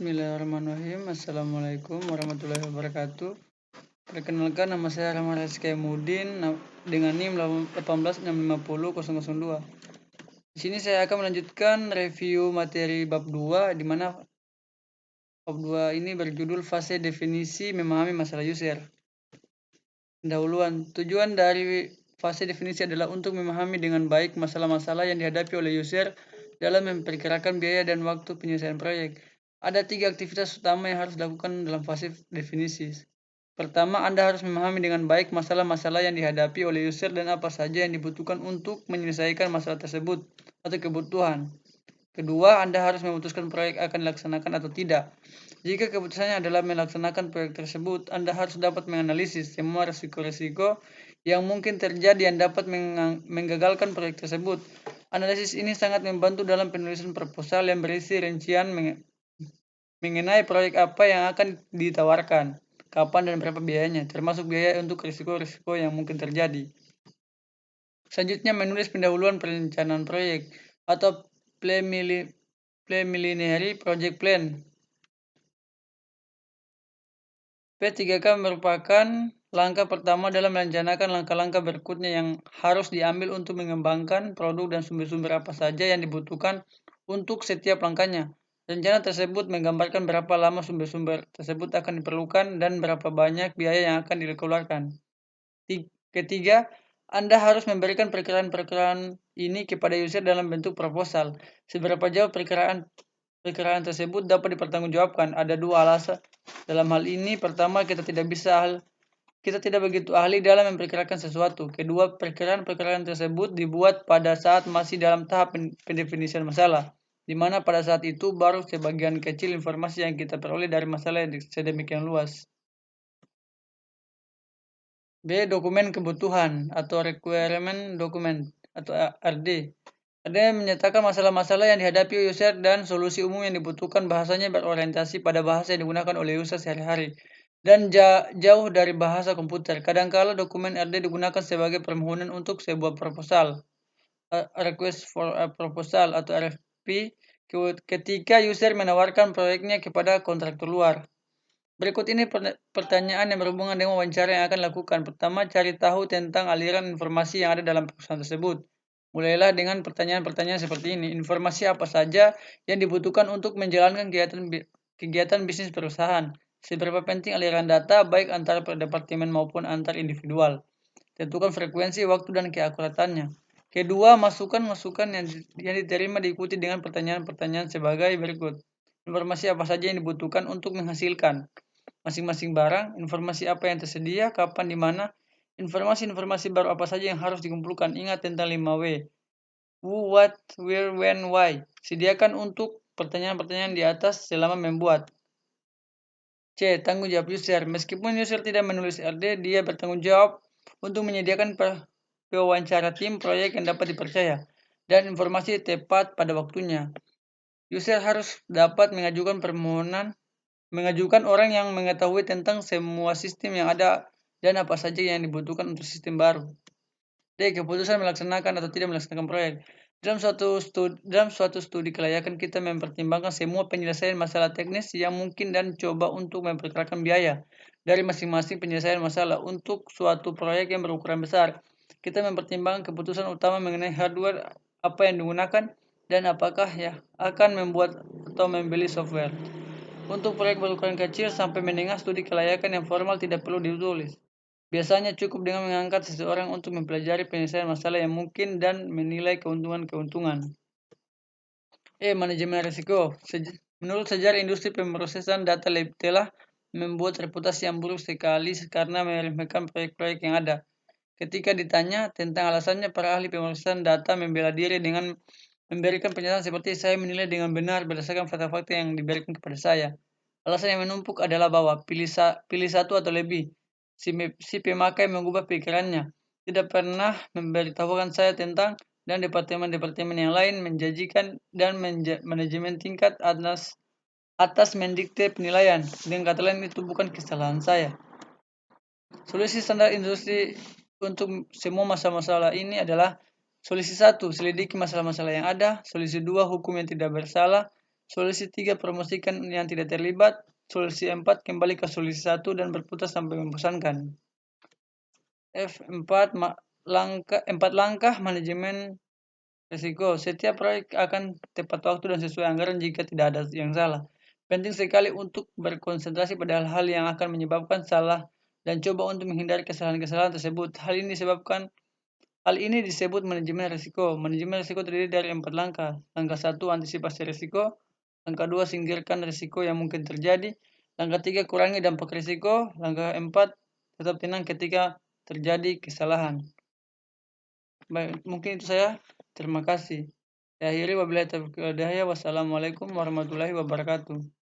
Bismillahirrahmanirrahim. Assalamualaikum warahmatullahi wabarakatuh. Perkenalkan, nama saya Rahman Rizky Mudin dengan NIM 18650.002. Di sini saya akan melanjutkan review materi bab 2, di mana bab 2 ini berjudul fase definisi memahami masalah user. Pendahuluan. Tujuan dari fase definisi adalah untuk memahami dengan baik masalah-masalah yang dihadapi oleh user dalam memperkirakan biaya dan waktu penyelesaian proyek. Ada 3 aktivitas utama yang harus dilakukan dalam fase definisi. Pertama, Anda harus memahami dengan baik masalah-masalah yang dihadapi oleh user dan apa saja yang dibutuhkan untuk menyelesaikan masalah tersebut atau kebutuhan. Kedua, Anda harus memutuskan proyek akan dilaksanakan atau tidak. Jika keputusannya adalah melaksanakan proyek tersebut, Anda harus dapat menganalisis semua risiko-risiko yang mungkin terjadi yang dapat menggagalkan proyek tersebut. Analisis ini sangat membantu dalam penulisan proposal yang berisi rincian mengenai proyek apa yang akan ditawarkan, kapan dan berapa biayanya, termasuk biaya untuk risiko-risiko yang mungkin terjadi. Selanjutnya, menulis pendahuluan perencanaan proyek atau preliminary project plan. P3K merupakan langkah pertama dalam merencanakan langkah-langkah berikutnya yang harus diambil untuk mengembangkan produk dan sumber-sumber apa saja yang dibutuhkan untuk setiap langkahnya. Rencana tersebut menggambarkan berapa lama sumber-sumber tersebut akan diperlukan dan berapa banyak biaya yang akan dikeluarkan. Ketiga, Anda harus memberikan perkiraan-perkiraan ini kepada user dalam bentuk proposal. Seberapa jauh perkiraan tersebut dapat dipertanggungjawabkan? Ada 2 alasan. Dalam hal ini, pertama, kita tidak begitu ahli dalam memperkirakan sesuatu. Kedua, perkiraan-perkiraan tersebut dibuat pada saat masih dalam tahap pendefinisian masalah, di mana pada saat itu baru sebagian kecil informasi yang kita peroleh dari masalah yang sedemikian luas. B. Dokumen kebutuhan atau requirement document atau RD. RD menyatakan masalah-masalah yang dihadapi user dan solusi umum yang dibutuhkan. Bahasanya berorientasi pada bahasa yang digunakan oleh user sehari-hari dan jauh dari bahasa komputer. Kadangkala dokumen RD digunakan sebagai permohonan untuk sebuah proposal, request for a proposal atau RFP, ketika user menawarkan proyeknya kepada kontraktor luar. Berikut ini pertanyaan yang berhubungan dengan wawancara yang akan dilakukan. Pertama, cari tahu tentang aliran informasi yang ada dalam perusahaan tersebut. Mulailah dengan pertanyaan-pertanyaan seperti ini. Informasi apa saja yang dibutuhkan untuk menjalankan kegiatan bisnis perusahaan? Seberapa penting aliran data baik antar departemen maupun antar individual? Tentukan frekuensi, waktu, dan keakuratannya. Kedua, masukan-masukan yang diterima diikuti dengan pertanyaan-pertanyaan sebagai berikut. Informasi apa saja yang dibutuhkan untuk menghasilkan masing-masing barang, informasi apa yang tersedia, kapan, di mana, informasi-informasi baru apa saja yang harus dikumpulkan. Ingat tentang 5W. Who, what, where, when, why. Sediakan untuk pertanyaan-pertanyaan di atas selama membuat. C. Tanggung jawab user. Meskipun user tidak menulis RD, dia bertanggung jawab untuk menyediakan pewawancara tim proyek yang dapat dipercaya dan informasi tepat pada waktunya. User harus dapat mengajukan orang yang mengetahui tentang semua sistem yang ada dan apa saja yang dibutuhkan untuk sistem baru. D. Keputusan melaksanakan atau tidak melaksanakan proyek. Dalam suatu studi kelayakan, kita mempertimbangkan semua penyelesaian masalah teknis yang mungkin dan coba untuk memperkirakan biaya dari masing-masing penyelesaian masalah untuk suatu proyek yang berukuran besar. Kita mempertimbangkan keputusan utama mengenai hardware apa yang digunakan dan apakah akan membuat atau membeli software. Untuk proyek berukuran kecil sampai menengah, studi kelayakan yang formal tidak perlu ditulis. Biasanya cukup dengan mengangkat seseorang untuk mempelajari penyelesaian masalah yang mungkin dan menilai keuntungan-keuntungan. Manajemen risiko. Menurut sejarah industri pemrosesan data telah membuat reputasi yang buruk sekali karena meremehkan proyek-proyek yang ada. Ketika ditanya tentang alasannya, para ahli pemrosesan data membela diri dengan memberikan pernyataan seperti, saya menilai dengan benar berdasarkan fakta-fakta yang diberikan kepada saya. Alasan yang menumpuk adalah bahwa pilih satu atau lebih. Si pemakai mengubah pikirannya. Tidak pernah memberitahukan saya tentang dan departemen-departemen yang lain menjanjikan dan manajemen tingkat atas mendikte penilaian. Dengan kata lain, itu bukan kesalahan saya. Solusi standar industri untuk semua masalah-masalah ini adalah: solusi 1, selidiki masalah-masalah yang ada. Solusi 2, hukum yang tidak bersalah. Solusi 3, promosikan yang tidak terlibat. Solusi 4, kembali ke solusi 1 dan berputar sampai membosankan. F4, 4 langkah manajemen risiko. Setiap proyek akan tepat waktu dan sesuai anggaran jika tidak ada yang salah. Penting sekali untuk berkonsentrasi pada hal-hal yang akan menyebabkan salah dan coba untuk menghindari kesalahan-kesalahan tersebut. Hal ini disebut manajemen risiko. Manajemen risiko terdiri dari 4 langkah. Langkah 1, antisipasi risiko. Langkah 2, singkirkan risiko yang mungkin terjadi. Langkah 3, kurangi dampak risiko. Langkah 4, tetap tenang ketika terjadi kesalahan. Baik, mungkin itu saya. Terima kasih. Saya akhiri wabillahi taufiq wal hidayah. Wassalamualaikum warahmatullahi wabarakatuh.